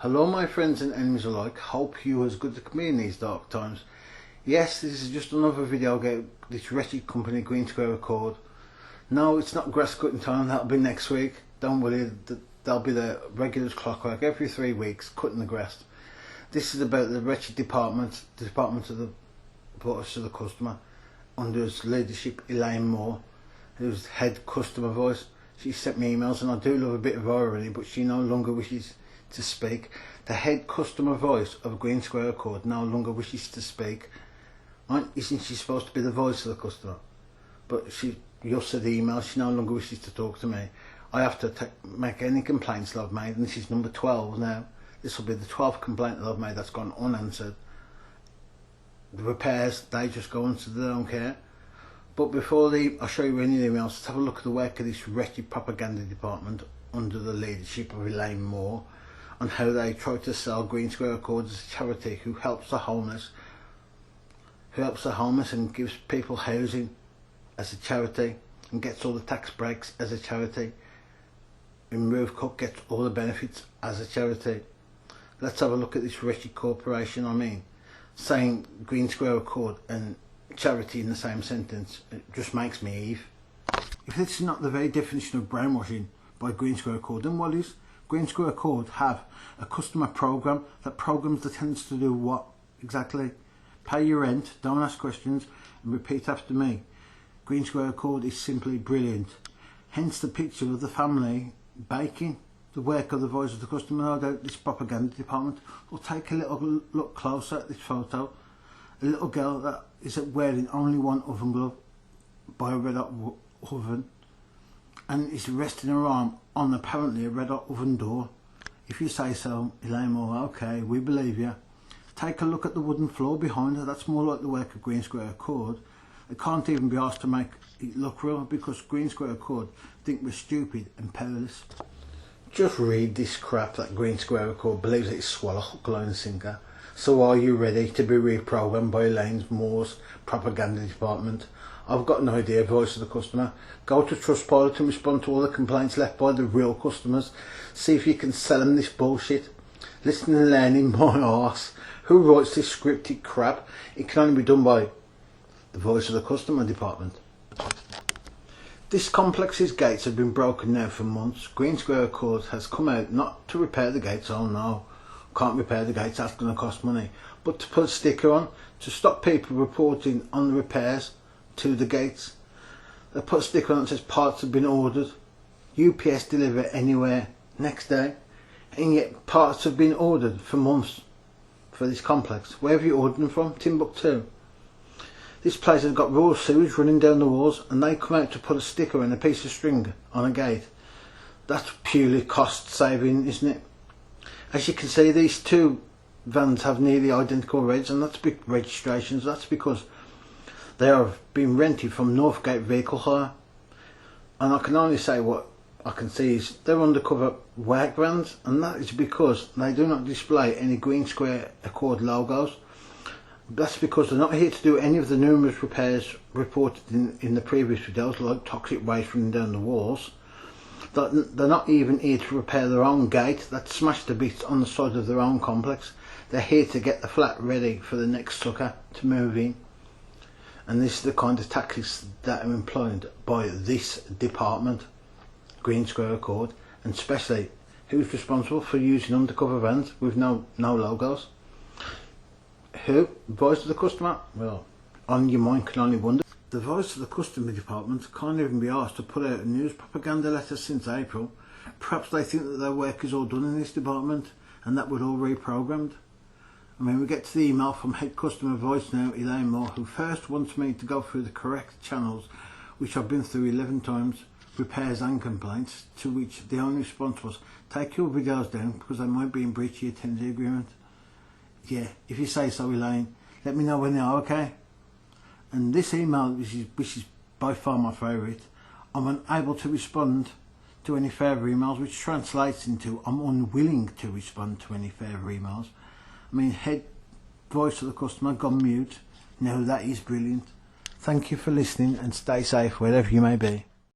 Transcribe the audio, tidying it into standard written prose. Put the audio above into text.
Hello my friends and enemies alike, hope you are as good as me in these dark times. Yes, this is just another video about this wretched company GreenSquareAccord. No, it's not grass cutting time, that'll be next week. Don't worry, they'll be the regular clockwork every 3 weeks cutting the grass. This is about the wretched department of the Voice of the Customer, under its leadership Elaine Moore, who's head customer voice. She sent me emails and I do love a bit of irony, but she no longer wishes to speak. The head customer voice of GreenSquareAccord no longer wishes to speak. Isn't she supposed to be the voice of the customer? But you said the email, she no longer wishes to talk to me. I have to make any complaints that I've made, and this is number 12 now. This will be the 12th complaint that I've made that's gone unanswered. The repairs, they just go on, so they don't care. But before I show you any of the emails, let's have a look at the work of this wretched propaganda department under the leadership of Elaine Moore, on how they try to sell GreenSquareAccord as a charity who helps the homeless, and gives people housing as a charity, and gets all the tax breaks as a charity, and Move Cook gets all the benefits as a charity. Let's have a look at this wretched corporation. Saying GreenSquareAccord and charity in the same sentence, it just makes me heave. If this is not the very definition of brainwashing by GreenSquareAccord, then what is? GreenSquareAccord have a customer program that programs the tenants to do what exactly? Pay your rent, don't ask questions, and repeat after me. GreenSquareAccord is simply brilliant. Hence the picture of the family baking. The work of the Voice of the Customer, no doubt this propaganda department will take a little look closer at this photo. A little girl that is wearing only one oven glove by a red hot oven, and is resting her arm on apparently a red hot oven door. If you say so, Elaine Moore, okay, we believe you. Take a look at the wooden floor behind her. That's more like the work of GreenSquareAccord. It can't even be asked to make it look real, because GreenSquareAccord think we're stupid and powerless. Just read this crap that GreenSquareAccord believes it's swallow, hook, line and sinker. So are you ready to be reprogrammed by Elaine Moore's propaganda department? I've got an idea, Voice of the Customer. Go to Trustpilot and respond to all the complaints left by the real customers. See if you can sell them this bullshit. Listen and learn in my arse. Who writes this scripted crap? It can only be done by the Voice of the Customer department. This complex's gates have been broken now for months. GreenSquareAccord has come out not to repair the gates, oh no, can't repair the gates, that's going to cost money, but to put a sticker on to stop people reporting on the repairs to the gates. They put a sticker on that says parts have been ordered, UPS deliver anywhere, next day, and yet parts have been ordered for months for this complex. Where have you ordered them from? Timbuktu. This place has got raw sewage running down the walls, and they come out to put a sticker and a piece of string on a gate. That's purely cost saving, isn't it? As you can see, these two vans have nearly identical regs, and that's big registrations. That's because they have been rented from Northgate Vehicle Hire, and I can only say what I can see is they're undercover work vans, and that is because they do not display any GreenSquareAccord logos. That's because they're not here to do any of the numerous repairs reported in the previous videos, like toxic waste running down the walls. They're not even here to repair their own gate that's smashed to bits on the side of their own complex. They're here to get the flat ready for the next sucker to move in. And this is the kind of tactics that are employed by this department, GreenSquareAccord, and especially who's responsible for using undercover vans with no logos. Who? Voice of the Customer? Well, on your mind can only wonder. The Voice of the Customer department can't even be asked to put out a news propaganda letter since April. Perhaps they think that their work is all done in this department and that we're all reprogrammed. We get to the email from head customer voice now, Elaine Moore, who first wants me to go through the correct channels, which I've been through 11 times, repairs and complaints, to which the only response was, take your videos down because they might be in breach of your tenancy agreement. Yeah, if you say so, Elaine, let me know when they are, okay? And this email, which is by far my favourite, I'm unable to respond to any further emails, which translates into I'm unwilling to respond to any further emails. Head Voice of the Customer gone mute. Now that is brilliant. Thank you for listening and stay safe wherever you may be.